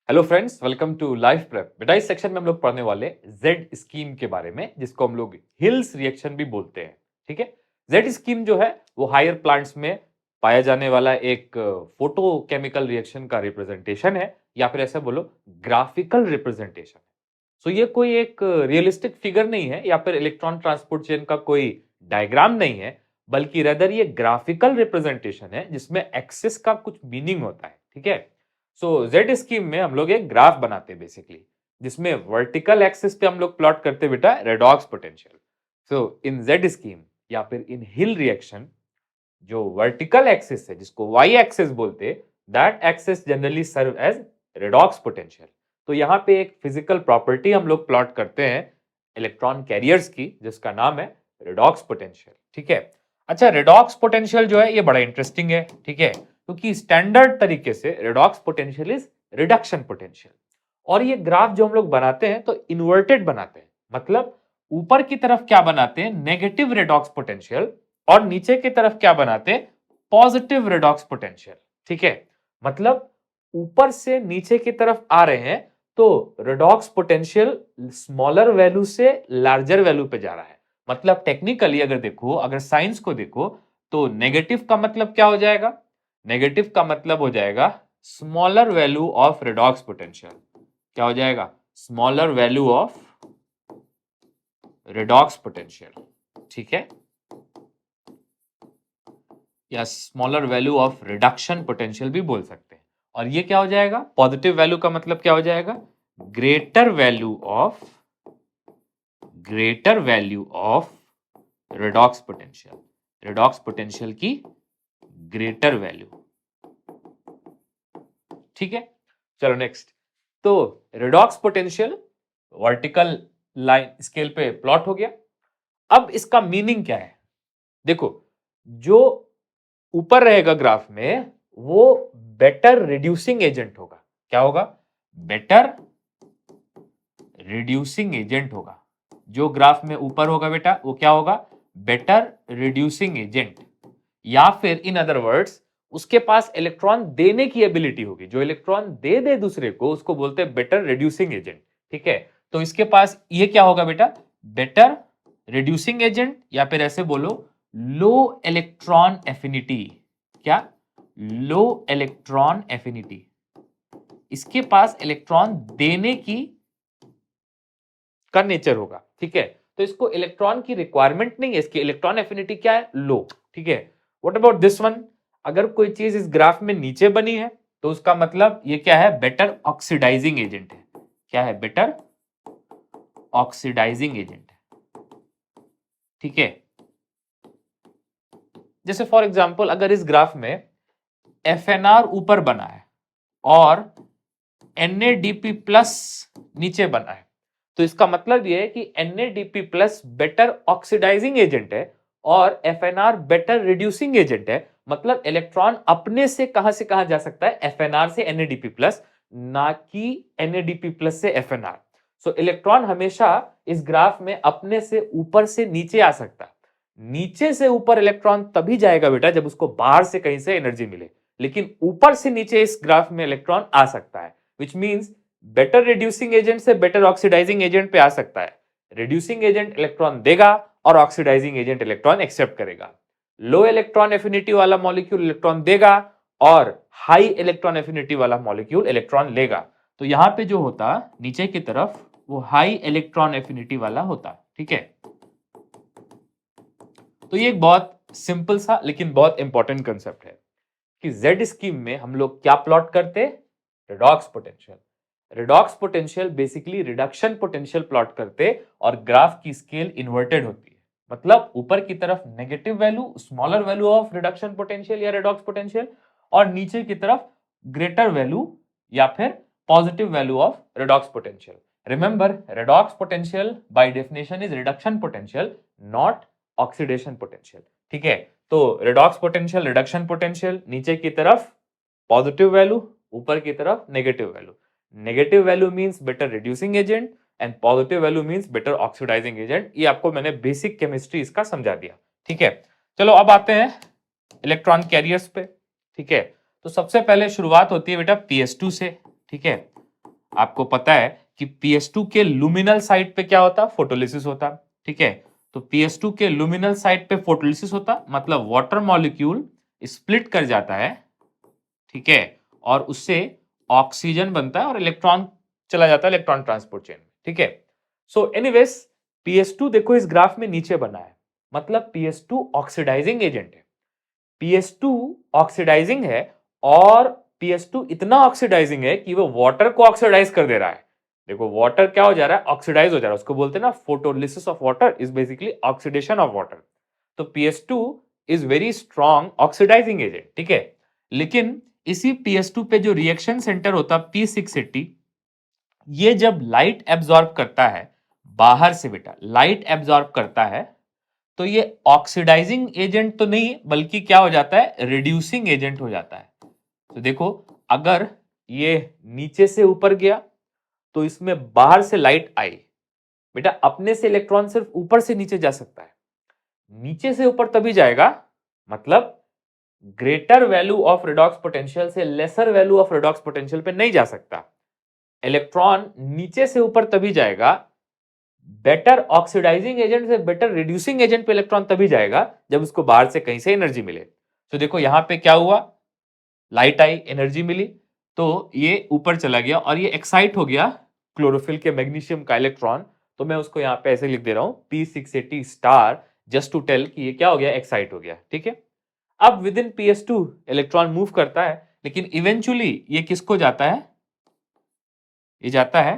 Hello friends, welcome to life prep. बेटा इस section में हम लोग पढ़ने वाले जेड स्कीम के बारे में, जिसको हम लोग हिल्स रिएक्शन भी बोलते हैं। ठीक है, जेड स्कीम जो है वो हायर प्लांट्स में पाया जाने वाला एक फोटोकेमिकल रिएक्शन का रिप्रेजेंटेशन है, या फिर ऐसा बोलो ग्राफिकल रिप्रेजेंटेशन है। सो ये कोई एक रियलिस्टिक फिगर नहीं है, या फिर इलेक्ट्रॉन ट्रांसपोर्ट चेन का कोई डायग्राम नहीं है, बल्कि रेदर ये ग्राफिकल रिप्रेजेंटेशन है जिसमें एक्सिस का कुछ मीनिंग होता है। ठीक है, सो जेड स्कीम में हम लोग एक ग्राफ बनाते हैं बेसिकली, जिसमें वर्टिकल एक्सिस पे हम लोग प्लॉट करते बेटा redox potential. So in Z scheme या फिर इन हिल रिएक्शन, जो वर्टिकल एक्सिस है जिसको वाई एक्सिस बोलते हैं, that axis generally serve as redox potential. तो यहाँ पे एक फिजिकल प्रॉपर्टी हम लोग प्लॉट करते हैं इलेक्ट्रॉन कैरियर्स की, जिसका नाम है रेडॉक्स पोटेंशियल। ठीक है, अच्छा रेडॉक्स पोटेंशियल जो है ये बड़ा इंटरेस्टिंग है। ठीक है, क्योंकि स्टैंडर्ड तरीके से redox potential is reduction potential, और ये ग्राफ जो हम लोग बनाते हैं तो इन्वर्टेड बनाते हैं। मतलब ऊपर की तरफ क्या बनाते हैं, नेगेटिव रेडॉक्स पोटेंशियल, और नीचे की तरफ क्या बनाते हैं, पॉजिटिव रेडॉक्स पोटेंशियल। ठीक है, मतलब ऊपर से नीचे की तरफ आ रहे हैं तो रेडॉक्स पोटेंशियल स्मॉलर वैल्यू से लार्जर वैल्यू पे जा रहा है। मतलब टेक्निकली अगर देखो, अगर साइंस को देखो, तो नेगेटिव का मतलब क्या हो जाएगा, नेगेटिव का मतलब हो जाएगा smaller value of redox potential. क्या हो जाएगा, smaller value of redox potential. ठीक है, या smaller value of reduction potential भी बोल सकते हैं। और ये क्या हो जाएगा, पॉजिटिव वैल्यू का मतलब क्या हो जाएगा, greater value of redox potential, redox potential की ग्रेटर वैल्यू। ठीक है, चलो नेक्स्ट। तो redox potential vertical line scale पे प्लॉट हो गया। अब इसका मीनिंग क्या है, देखो जो ऊपर रहेगा ग्राफ में वो बेटर रिड्यूसिंग एजेंट होगा। क्या होगा, बेटर रिड्यूसिंग एजेंट होगा। जो ग्राफ में ऊपर होगा बेटा वो क्या होगा, बेटर रिड्यूसिंग एजेंट, या फिर इन अदर वर्ड्स उसके पास इलेक्ट्रॉन देने की एबिलिटी होगी। जो इलेक्ट्रॉन दे दे दूसरे को उसको बोलते हैं बेटर रिड्यूसिंग एजेंट। ठीक है, तो इसके पास ये क्या होगा बेटा, बेटर रिड्यूसिंग एजेंट, या फिर ऐसे बोलो लो इलेक्ट्रॉन एफिनिटी। क्या, लो इलेक्ट्रॉन एफिनिटी। इसके पास इलेक्ट्रॉन देने की का नेचर होगा। ठीक है, तो इसको इलेक्ट्रॉन की रिक्वायरमेंट नहीं है, इसकी इलेक्ट्रॉन एफिनिटी क्या है, लो। ठीक है, व्हाट अबाउट दिस वन, अगर कोई चीज इस ग्राफ में नीचे बनी है तो उसका मतलब ये क्या है, बेटर ऑक्सीडाइजिंग एजेंट है। क्या है, बेटर ऑक्सीडाइजिंग एजेंट है। ठीक है, जैसे फॉर एग्जांपल अगर इस ग्राफ में FNR ऊपर बना है और NADP प्लस नीचे बना है, तो इसका मतलब यह है कि NADP plus better oxidising agent है और FNR बेटर रिड्यूसिंग एजेंट है। मतलब इलेक्ट्रॉन अपने से कहां जा सकता है, FNR से NADP प्लस, ना कि NADP प्लस से FNR। सो इलेक्ट्रॉन हमेशा इस ग्राफ में अपने से ऊपर से नीचे आ सकता है। नीचे से ऊपर इलेक्ट्रॉन तभी जाएगा बेटा जब उसको बाहर से कहीं से एनर्जी मिले, लेकिन ऊपर से नीचे इस ग्राफ में इलेक्ट्रॉन आ सकता है, which means better reducing agent से बेटर ऑक्सीडाइजिंग एजेंट पे आ सकता है। रिड्यूसिंग एजेंट इलेक्ट्रॉन देगा और ऑक्सीडाइजिंग एजेंट इलेक्ट्रॉन एक्सेप्ट करेगा। लो इलेक्ट्रॉन एफिनिटी वाला मॉलिक्यूल इलेक्ट्रॉन देगा और हाई इलेक्ट्रॉन एफिनिटी वाला मॉलिक्यूल इलेक्ट्रॉन लेगा। तो यहां पे जो होता नीचे की तरफ वो हाई इलेक्ट्रॉन एफिनिटी वाला होता। ठीक है, तो ये एक बहुत सिंपल सा लेकिन बहुत इंपॉर्टेंट कंसेप्ट है कि जेड स्कीम में हम लोग क्या प्लॉट करते, redox potential. Redox potential basically reduction potential plot करते और ग्राफ की स्केल इन्वर्टेड होती है। मतलब ऊपर की तरफ negative value, smaller value of reduction potential या रेडॉक्स पोटेंशियल, और नीचे की तरफ ग्रेटर वैल्यू या फिर positive value of redox potential. Remember, redox potential by definition is reduction potential, not oxidation potential. ठीक है, तो रेडॉक्स पोटेंशियल रिडक्शन पोटेंशियल, नीचे की तरफ पॉजिटिव वैल्यू, ऊपर की तरफ negative value. Negative value means better reducing agent and positive value means better oxidising agent. ये आपको मैंने बेसिक केमिस्ट्री इसका समझा दिया। ठीक है, चलो अब आते हैं इलेक्ट्रॉन कैरियर्स पे। ठीक है, तो सबसे पहले शुरुआत होती है बेटा PS2 से। ठीक है, आपको पता है कि PS2 के लुमिनल साइड पे क्या होता, फोटोलिसिस होता, ठीक है। तो PS2 के लुमिनल साइड पे फोटोलिसिस होता, मतलब वाटर मॉलिक्यूल स्प्लिट कर जाता है, ठीक है, और उससे ऑक्सीजन बनता है और इलेक्ट्रॉन चला जाता है इलेक्ट्रॉन ट्रांसपोर्ट चेन में, ठीक है। सो एनीवेज PS2 देखो इस ग्राफ में नीचे बना है, मतलब PS2 ऑक्सीडाइजिंग एजेंट है। PS2 ऑक्सीडाइजिंग है और PS2 इतना ऑक्सीडाइजिंग है कि वो वाटर को ऑक्सीडाइज कर दे रहा है। देखो वाटर क्या हो जा रहा है, ऑक्सीडाइज हो जा रहा है, उसको बोलते हैं ना photolysis of water is basically oxidation of water. तो PS2 is very strong oxidising agent, ठीक है। लेकिन इसी PS2 पे जो रिएक्शन सेंटर होता P680, ये जब लाइट एब्जॉर्ब करता है बाहर से, बेटा लाइट एब्जॉर्ब करता है, तो ये ऑक्सीडाइजिंग एजेंट तो नहीं बल्कि क्या हो जाता है, रिड्यूसिंग एजेंट हो जाता है। तो देखो अगर ये नीचे से ऊपर गया तो इसमें बाहर से लाइट आई, बेटा अपने से इलेक्ट्रॉन सिर्फ ऊपर से नीचे जा सकता है, नीचे से ऊपर तभी जाएगा, मतलब greater value of redox potential से lesser value of redox potential पे नहीं जा सकता। इलेक्ट्रॉन नीचे से ऊपर तभी जाएगा, बेटर ऑक्सीडाइजिंग एजेंट से बेटर रिड्यूसिंग एजेंट पे इलेक्ट्रॉन तभी जाएगा जब उसको बाहर से कहीं से एनर्जी मिले। तो देखो यहां पे क्या हुआ, लाइट आई, एनर्जी मिली, तो ये ऊपर चला गया और ये एक्साइट हो गया क्लोरोफिल के मैग्नीशियम का इलेक्ट्रॉन। तो मैं उसको यहां पे ऐसे लिख दे रहा हूं P680 star, just to tell कि ये क्या हो गया, एक्साइट हो गया, ठीक है। अब with in PS2 electron move करता है, लेकिन इवेंचुअली ये किसको जाता है, ये जाता है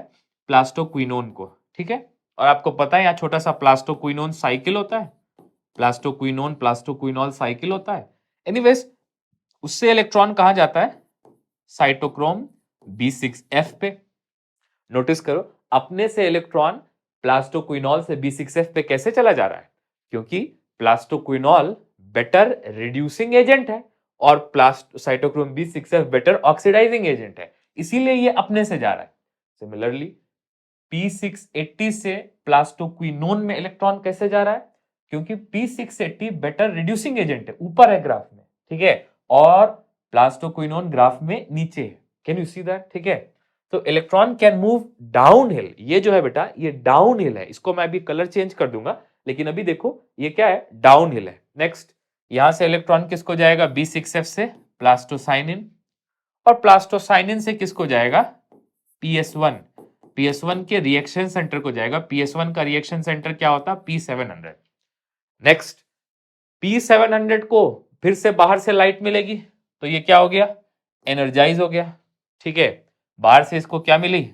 प्लास्टोक्विनोन को, ठीक है। और आपको पता है यहाँ छोटा सा प्लास्टोक्विनोन साइकिल होता है, प्लास्टोक्विनोन प्लास्टोक्विनोल साइकिल होता है। एनीवेज उससे इलेक्ट्रॉन कहां जाता है, साइटोक्रोम B6F पे। नोटिस करो अपने से इलेक्ट्रॉन प्लास्टोक्विनोल से B6F पे कैसे चला जा रहा है, क्योंकि प्लास्टोक्विनोल बेटर रिड्यूसिंग एजेंट है और cytochrome B6F better oxidising agent है, इसीलिए ये अपने से जा रहा है। सिमिलरली P680 से प्लास्टोक्विनोन में इलेक्ट्रॉन कैसे जा रहा है, क्योंकि P680 बेटर रिड्यूसिंग एजेंट है, ऊपर है ग्राफ में, ठीक है, और प्लास्टोक्विनोन ग्राफ में नीचे है। कैन यू सी दैट, ठीक है। तो electron can move down hill, ये जो है बेटा ये डाउन हिल है, इसको मैं अभी कलर चेंज कर दूंगा, लेकिन अभी देखो ये क्या है, डाउन हिल है। नेक्स्ट यहां से इलेक्ट्रॉन किसको जाएगा, B6F से प्लास्टोसाइनिन, और प्लास्टोसाइनिन से किसको जाएगा, PS1, PS1 के रिएक्शन सेंटर को जाएगा। PS1 का रिएक्शन सेंटर क्या होता है, P700। नेक्स्ट P700 को फिर से बाहर से लाइट मिलेगी, तो ये क्या हो गया, एनर्जाइज हो गया, ठीक है। बाहर से इसको क्या मिली,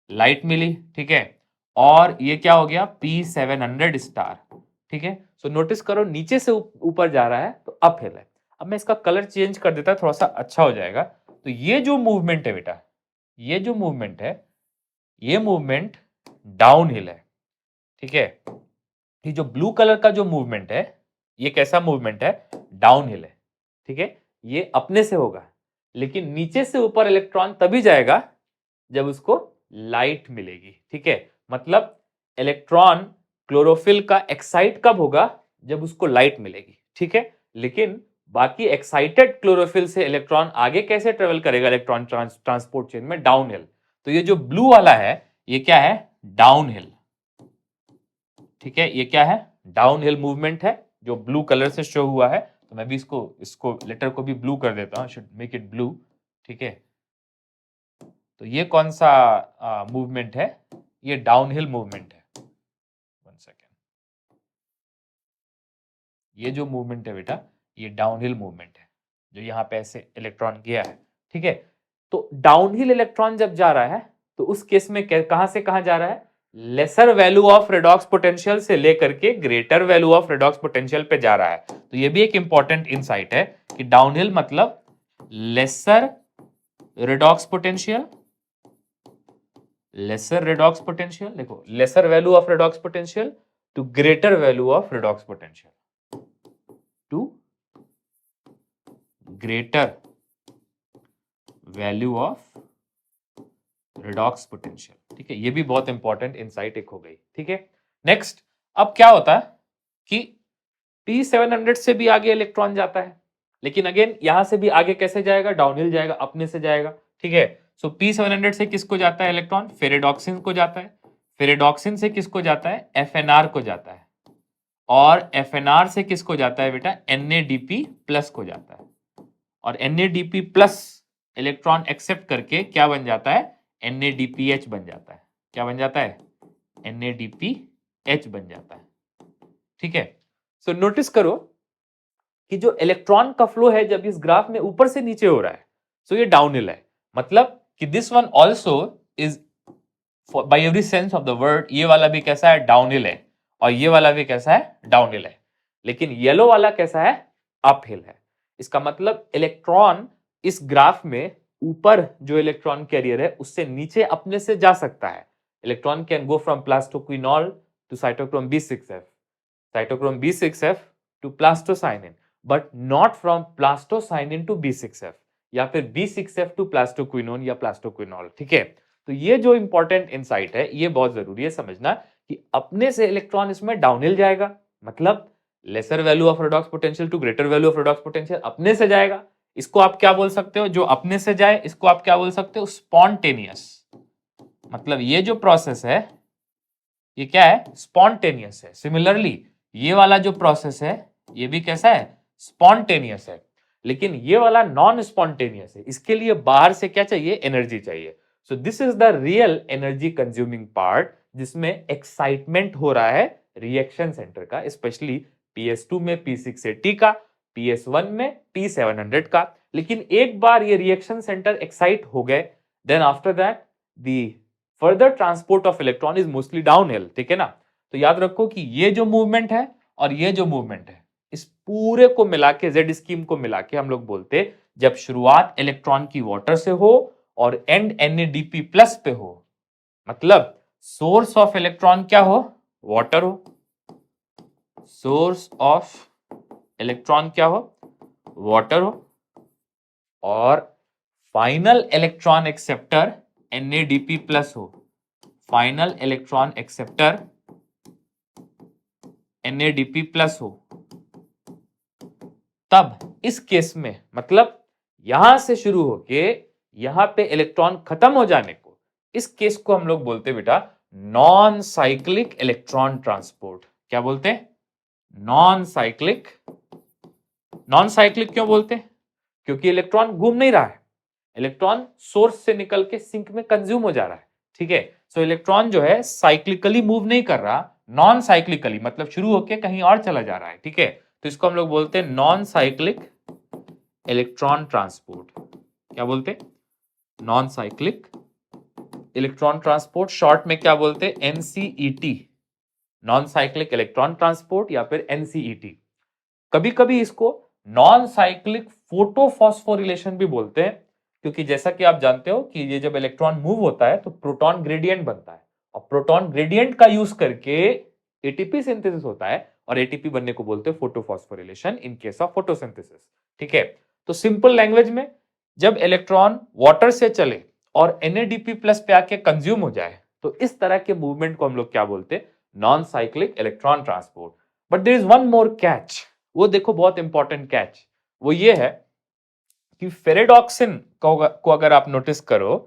लाइट मिली, ठीक है, और ये क्या हो गया, P700 स्टार, ठीक है। सो नोटिस करो नीचे से ऊपर जा रहा है तो अप हिल है। अब मैं इसका कलर चेंज कर देता, थोड़ा सा अच्छा हो जाएगा। तो ये जो मूवमेंट है बेटा, ये जो मूवमेंट है, ये मूवमेंट डाउन हिल है, ठीक है। ये जो ब्लू कलर का जो मूवमेंट है, ये कैसा मूवमेंट है, डाउन हिल है, ठीक है। ये अपने से होगा, लेकिन नीचे से ऊपर इलेक्ट्रॉन तभी जाएगा जब उसको लाइट मिलेगी, ठीक है। मतलब इलेक्ट्रॉन क्लोरोफिल का एक्साइट कब होगा, जब उसको लाइट मिलेगी, ठीक है। लेकिन बाकी एक्साइटेड क्लोरोफिल से इलेक्ट्रॉन आगे कैसे ट्रेवल करेगा इलेक्ट्रॉन ट्रांसपोर्ट चेन में, डाउन हिल। तो ये जो ब्लू वाला है ये क्या है, डाउन हिल, ठीक है। ये क्या है, डाउन हिल मूवमेंट है जो ब्लू कलर से शो हुआ है। तो मैं भी इसको इसको लेटर को भी ब्लू कर देता हूं, शुड मेक इट ब्लू, ठीक है। तो ये कौन सा मूवमेंट है, ये डाउनहिल मूवमेंट है। वन सेकेंड, ये जो मूवमेंट है बेटा ये डाउनहिल मूवमेंट है, जो यहाँ पे ऐसे इलेक्ट्रॉन गया है, ठीक है। तो डाउनहिल इलेक्ट्रॉन जब जा रहा है तो उस केस में कहां से कहां जा रहा है, lesser value of redox potential से लेकर के greater value of redox potential पे जा रहा है। तो ये भी एक इंपॉर्टेंट इनसाइट है कि डाउनहिल मतलब lesser redox potential, lesser redox potential, देखो lesser value of redox potential to greater value of redox potential, to greater value of redox potential, ठीक है। ये भी बहुत इंपॉर्टेंट इनसाइट एक हो गई, ठीक है। नेक्स्ट अब क्या होता है कि P700 से भी आगे इलेक्ट्रॉन जाता है, लेकिन अगेन यहां से भी आगे कैसे जाएगा, डाउनहिल जाएगा, अपने से जाएगा, ठीक है। सो P700 से किसको जाता है इलेक्ट्रॉन? फेरेडॉक्सिन को जाता है। फेरेडॉक्सिन से किसको जाता है? FNR को जाता है। और FNR से किसको जाता है बेटा? NADP प्लस को जाता है। और NADP प्लस इलेक्ट्रॉन एक्सेप्ट करके क्या बन जाता है? NADPH बन जाता है। क्या बन जाता है? NADPH बन जाता है। ठीक है, सो नोटिस करो कि जो इलेक्ट्रॉन का फ्लो है जब इस ग्राफ में ऊपर से नीचे हो रहा है, सो ये डाउनहिल है। मतलब कि this one also is by every sense of the word, ये वाला भी कैसा है? डाउनहिल है। और ये वाला भी कैसा है? डाउनहिल है। लेकिन येलो वाला कैसा है? अपहिल है। इसका मतलब इलेक्ट्रॉन इस ग्राफ में ऊपर जो इलेक्ट्रॉन कैरियर है उससे नीचे अपने से जा सकता है। Electron can go from plastoquinol to cytochrome B6F, cytochrome B6F to plastocyanin, but not from plastocyanin to B6F या फिर B6F to plastoquinone या plastoquinol। ठीक है, तो ये जो इंपॉर्टेंट इनसाइट है, ये बहुत जरूरी है समझना कि अपने से इलेक्ट्रॉन इसमें डाउनहिल जाएगा, मतलब lesser value of redox potential to greater value of redox potential अपने से जाएगा। इसको आप क्या बोल सकते हो? जो अपने से जाए इसको आप क्या बोल सकते हो? स्पॉन्टेनियस। मतलब ये जो प्रोसेस है ये क्या है? स्पॉन्टेनियस है। सिमिलरली ये वाला जो प्रोसेस है ये भी कैसा है? स्पॉन्टेनियस है। लेकिन ये वाला नॉन स्पॉन्टेनियस है, इसके लिए बाहर से क्या चाहिए? एनर्जी चाहिए। So this is the real energy consuming part, जिसमें एक्साइटमेंट हो रहा है रिएक्शन सेंटर का, स्पेशली PS2 में P680 का, PS1 में P700 का। लेकिन एक बार ये रिएक्शन सेंटर एक्साइट हो गए, then after that the further transport of electron is mostly downhill. ठीक है ना? तो याद रखो कि ये जो मूवमेंट है और ये जो मूवमेंट है, इस पूरे को मिला के, जेड स्कीम को मिला के हम लोग बोलते, जब शुरुआत इलेक्ट्रॉन की वाटर से हो और एंड NADP प्लस पे हो, मतलब सोर्स ऑफ इलेक्ट्रॉन क्या हो? वाटर हो। सोर्स ऑफ इलेक्ट्रॉन क्या हो? वाटर हो। और final electron acceptor NADP plus हो। Final electron acceptor NADP plus हो। तब इस केस में मतलब यहां से शुरू होके यहां पे इलेक्ट्रॉन खत्म हो जाने को, इस केस को हम लोग बोलते बेटा नॉन साइक्लिक इलेक्ट्रॉन ट्रांसपोर्ट। क्या बोलते? Non cyclic. नॉन साइक्लिक क्यों बोलते? क्योंकि इलेक्ट्रॉन घूम नहीं रहा है, इलेक्ट्रॉन सोर्स से निकल के सिंक में कंज्यूम हो जा रहा है। ठीक है, सो इलेक्ट्रॉन जो है साइक्लिकली मूव नहीं कर रहा, नॉन साइक्लिकली, मतलब शुरू होके कहीं और चला जा रहा है। ठीक है, तो इसको हम लोग बोलते हैं नॉन साइक्लिक इलेक्ट्रॉन ट्रांसपोर्ट। क्या बोलते? Non cyclic electron transport, short में क्या बोलते? NCET, non cyclic electron transport या फिर NCET। कभी कभी इसको नॉन साइक्लिक फोटोफॉस्फोरिलेशन भी बोलते हैं, क्योंकि जैसा कि आप जानते हो कि ये जब इलेक्ट्रॉन मूव होता है तो प्रोटॉन ग्रेडियंट बनता है, और प्रोटॉन ग्रेडियंट का यूज करके ATP सिंथेसिस होता है, और ATP बनने को बोलते हैं photophosphorylation in case of photosynthesis. ठीक है, तो सिंपल लैंग्वेज में जब इलेक्ट्रॉन वाटर से चले और NADP प्लस पे आके कंज्यूम हो जाए, तो इस तरह के मूवमेंट को हम लोग क्या बोलते हैं? Non cyclic electron transport. But there is one more catch, वो देखो बहुत इंपॉर्टेंट कैच, वो ये है कि फेरेडॉक्सिन को अगर आप नोटिस करो,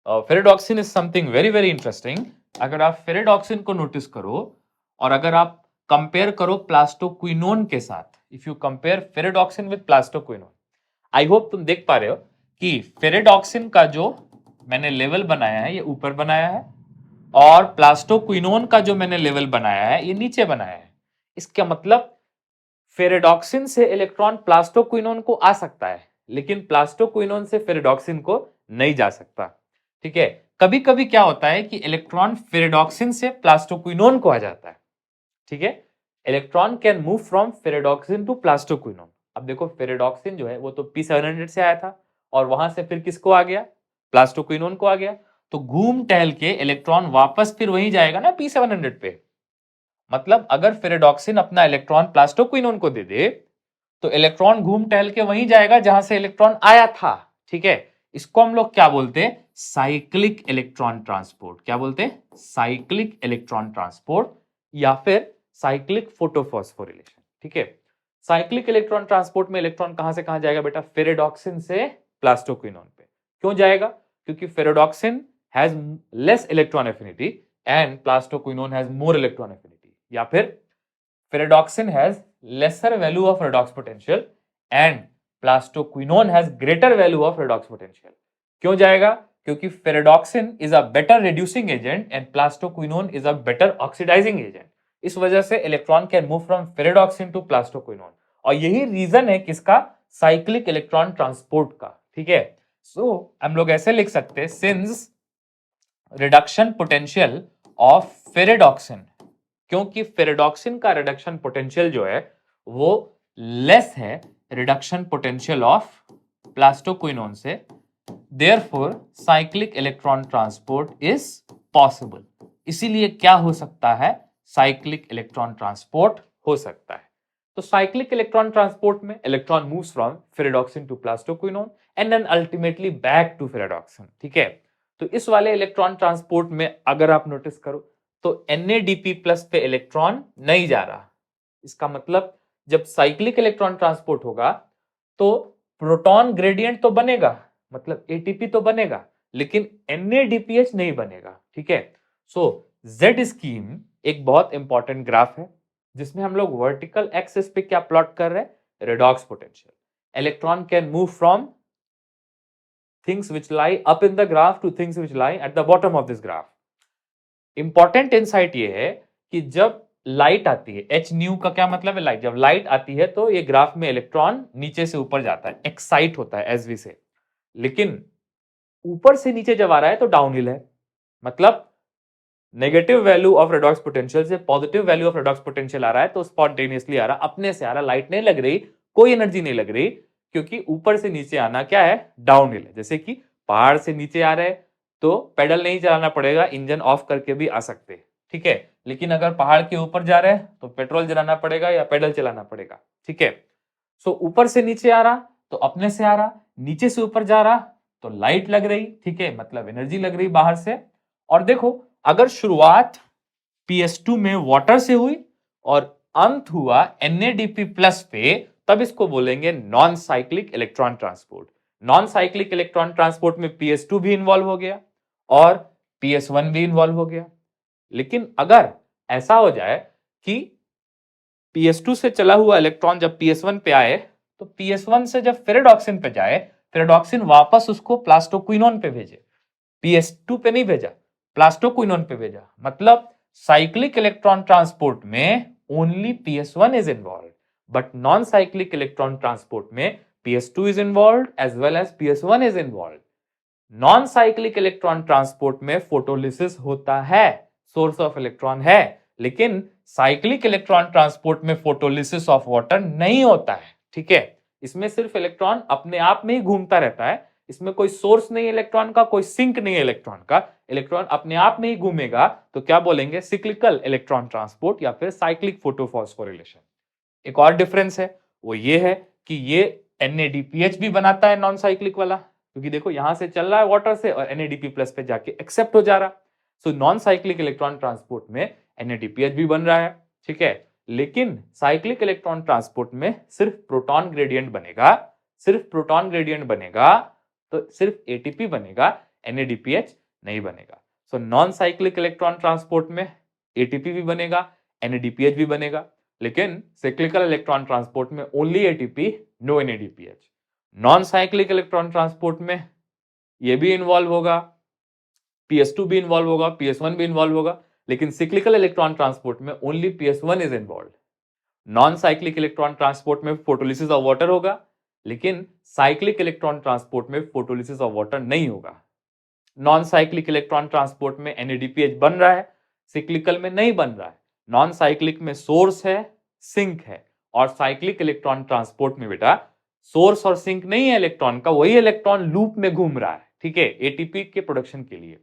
ferredoxin is something very very interesting. अगर आप फेरेडॉक्सिन को नोटिस करो और अगर आप कंपेयर करो प्लास्टोक्विनोन के साथ, if you compare ferredoxin with plastoquinone, I hope तुम देख पा रहे हो कि फेरेडॉक्सिन का जो मैंने लेवल बनाया है ये ऊपर बनाया है, और प्लास्टोक्विनोन का जो मैंने लेवल बनाया है ये नीचे बनाया है। इसका मतलब फेरेडॉक्सिन से इलेक्ट्रॉन प्लास्टोक्विनोन को आ सकता है, लेकिन प्लास्टोक्विनोन से फेरेडॉक्सिन को नहीं जा सकता। ठीक है, कभी कभी क्या होता है कि इलेक्ट्रॉन फेरेडॉक्सिन से प्लास्टोक्विनोन को आ जाता है। ठीक है, electron can move from ferredoxin to plastoquinone. अब देखो फेरेडॉक्सिन जो है वो तो P700 से आया था, और वहां से फिर किसको आ गया? प्लास्टोक्विनोन को आ गया। तो घूम टहल के इलेक्ट्रॉन वापस फिर वही जाएगा ना P700 पे। मतलब अगर फेरेडॉक्सिन अपना इलेक्ट्रॉन प्लास्टोक्विनोन को दे दे तो इलेक्ट्रॉन घूम टहल के वहीं जाएगा जहां से इलेक्ट्रॉन आया था। ठीक है, इसको हम लोग क्या बोलते हैं? Cyclic electron transport. क्या बोलते हैं? साइक्लिक इलेक्ट्रॉन ट्रांसपोर्ट या फिर साइक्लिक फोटोफॉस्फोरिलेशन। ठीक है, साइक्लिक इलेक्ट्रॉन ट्रांसपोर्ट में इलेक्ट्रॉन कहां से कहां जाएगा बेटा? फेरेडॉक्सिन से प्लास्टोक्विनोन पे। क्यों जाएगा? क्योंकि ferredoxin has less electron affinity and plastoquinone has more electron affinity, या फिर ferredoxin has lesser value of redox potential and plastoquinone has greater value of redox potential. क्यों जाएगा? क्योंकि ferredoxin is a better reducing agent and plastoquinone is a better oxidising agent. इस वजह से electron can move from ferredoxin to plastoquinone, और यही reason है किसका? साइक्लिक इलेक्ट्रॉन ट्रांसपोर्ट का। ठीक है, सो हम लोग ऐसे लिख सकते हैं, since reduction potential of ferredoxin, क्योंकि फेरेडॉक्सिन का रिडक्शन पोटेंशियल जो है वो लेस है रिडक्शन पोटेंशियल ऑफ प्लास्टोक्विनोन से, therefore cyclic electron transport is possible. इसीलिए क्या हो सकता है? साइक्लिक इलेक्ट्रॉन ट्रांसपोर्ट हो सकता है। तो साइक्लिक इलेक्ट्रॉन ट्रांसपोर्ट में electron moves from ferredoxin to plastoquinone and then ultimately back to ferredoxin. ठीक है, तो इस वाले इलेक्ट्रॉन ट्रांसपोर्ट में अगर आप नोटिस करो तो NADP प्लस पे इलेक्ट्रॉन नहीं जा रहा। इसका मतलब जब साइक्लिक इलेक्ट्रॉन ट्रांसपोर्ट होगा तो प्रोटॉन ग्रेडियंट तो बनेगा, मतलब ATP तो बनेगा, लेकिन NADPH नहीं बनेगा। ठीक है, सो Z स्कीम एक बहुत इंपॉर्टेंट ग्राफ है जिसमें हम लोग वर्टिकल एक्सिस पे क्या प्लॉट कर रहे हैं? Redox potential. Electron can move from things which lie up in the graph to things which lie at the bottom of this graph. Important insight ये है कि जब लाइट आती है, एच न्यू का क्या मतलब है? लाइट। जब लाइट आती है तो ये ग्राफ में इलेक्ट्रॉन नीचे से ऊपर जाता है, एक्साइट होता है एस वी से, लेकिन ऊपर से नीचे जब आ रहा है तो डाउनहिल है। मतलब negative value of redox potential से positive value of redox potential आ रहा है तो स्पॉन्टेनियसली आ रहा, अपने से आ रहा, लाइट नहीं लग रही, कोई एनर्जी नहीं लग रही, क्योंकि ऊपर से नीचे आना क्या है? डाउनहिल है। जैसे कि पहाड़ से नीचे आ रहे तो पेडल नहीं चलाना पड़ेगा, इंजन ऑफ करके भी आ सकते। ठीक है, लेकिन अगर पहाड़ के ऊपर जा रहे हैं तो पेट्रोल जलाना पड़ेगा या पेडल चलाना पड़ेगा। ठीक है, सो ऊपर से नीचे आ रहा तो अपने से आ रहा, नीचे से ऊपर जा रहा तो लाइट लग रही। ठीक है, मतलब एनर्जी लग रही बाहर से। और देखो, अगर शुरुआत PS2 में वाटर से हुई और अंत हुआ NADP प्लस पे, तब इसको बोलेंगे non cyclic electron transport. Non cyclic electron transport में PS2 भी इन्वॉल्व हो गया और PS1 भी इन्वॉल्व हो गया। लेकिन अगर ऐसा हो जाए कि PS2 से चला हुआ इलेक्ट्रॉन जब PS1 पे आए तो PS1 से जब फेरेडॉक्सिन पे जाए, फेरेडॉक्सिन वापस उसको प्लास्टोक्विनोन पे भेजे, PS2 पे नहीं भेजा, प्लास्टोक्विनोन पे भेजा। मतलब साइक्लिक इलेक्ट्रॉन ट्रांसपोर्ट में only PS1 is involve, but non cyclic electron transport में PS2 is involve as well as PS1 is involve. Non cyclic electron transport में फोटोलिसिस होता है, सोर्स ऑफ इलेक्ट्रॉन है, लेकिन साइक्लिक इलेक्ट्रॉन ट्रांसपोर्ट में photolysis of water नहीं होता है। ठीक है, इसमें सिर्फ इलेक्ट्रॉन अपने आप में ही घूमता रहता है, इसमें कोई सोर्स नहीं है इलेक्ट्रॉन का, कोई सिंक नहीं है इलेक्ट्रॉन का, इलेक्ट्रॉन अपने आप में ही घूमेगा। तो क्या बोलेंगे? सिक्लिकल इलेक्ट्रॉन ट्रांसपोर्ट या फिर साइक्लिक फोटोफॉस्फोरिलेशन। एक और डिफरेंस है, वो ये है कि ये NADPH भी बनाता है नॉन साइक्लिक वाला, क्योंकि देखो यहां से चल रहा है वाटर से और NADP प्लस पे जाके एक्सेप्ट हो जा रहा। सो नॉन साइक्लिक इलेक्ट्रॉन ट्रांसपोर्ट में NADPH भी बन रहा है। ठीक है, लेकिन साइक्लिक इलेक्ट्रॉन ट्रांसपोर्ट में सिर्फ प्रोटॉन ग्रेडियंट बनेगा, सिर्फ प्रोटॉन ग्रेडियंट बनेगा, तो सिर्फ ATP बनेगा, NADPH नहीं बनेगा। So non cyclic electron transport में ATP भी बनेगा, NADPH भी बनेगा, लेकिन साइक्लिकल इलेक्ट्रॉन ट्रांसपोर्ट में only ATP, no NADPH। Non cyclic electron transport में ये भी इन्वॉल्व होगा, PS2 भी इन्वॉल्व होगा, PS1 भी इन्वॉल्व होगा, लेकिन साइक्लिकल इलेक्ट्रॉन ट्रांसपोर्ट में only PS1 is involve. Non cyclic electron transport में फोटोलिसिस ऑफ वाटर होगा, लेकिन साइक्लिक इलेक्ट्रॉन ट्रांसपोर्ट में फोटोलिसिस ऑफ वाटर नहीं होगा। नॉन साइक्लिक इलेक्ट्रॉन ट्रांसपोर्ट में NADPH बन रहा है, साइक्लिकल में नहीं बन रहा है। नॉन साइक्लिक में सोर्स है, सिंक है, और साइक्लिक इलेक्ट्रॉन ट्रांसपोर्ट में बेटा सोर्स और सिंक नहीं है इलेक्ट्रॉन का, वही इलेक्ट्रॉन लूप में घूम रहा है। ठीक है, ATP के प्रोडक्शन के लिए।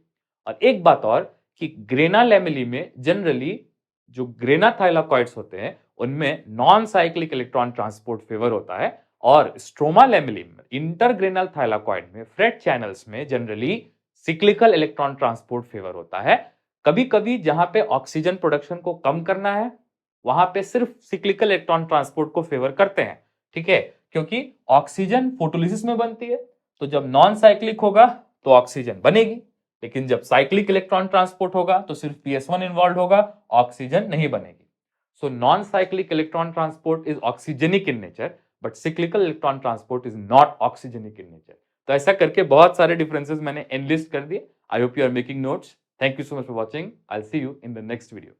और एक बात और कि ग्रेना लैमेली में जनरली जो ग्रेना थाइलाकॉइड्स होते हैं उनमें non cyclic electron transport favour होता है, और स्ट्रोमा लैमेली में इंटरग्रेनल थाइलाकॉइड में फ्रेट चैनल्स में generally cyclical electron transport favour होता है। कभी कभी जहां पे ऑक्सीजन प्रोडक्शन को कम करना है वहां पे सिर्फ सिक्लिकल इलेक्ट्रॉन ट्रांसपोर्ट को फेवर करते हैं। ठीक है, क्योंकि ऑक्सीजन फोटोलिसिस में बनती है, तो जब नॉन साइक्लिक होगा तो ऑक्सीजन बनेगी, लेकिन जब साइक्लिक इलेक्ट्रॉन ट्रांसपोर्ट होगा तो सिर्फ ps1 इन्वॉल्व होगा, ऑक्सीजन नहीं बनेगी। सो non cyclic electron transport is oxygenic in nature, but cyclical electron transport is not oxygenic in nature. तो ऐसा करके बहुत सारे डिफरेंसेस मैंने एनलिस्ट कर दिए। I hope you are making notes. Thank you so much for watching. I will see you in the next video.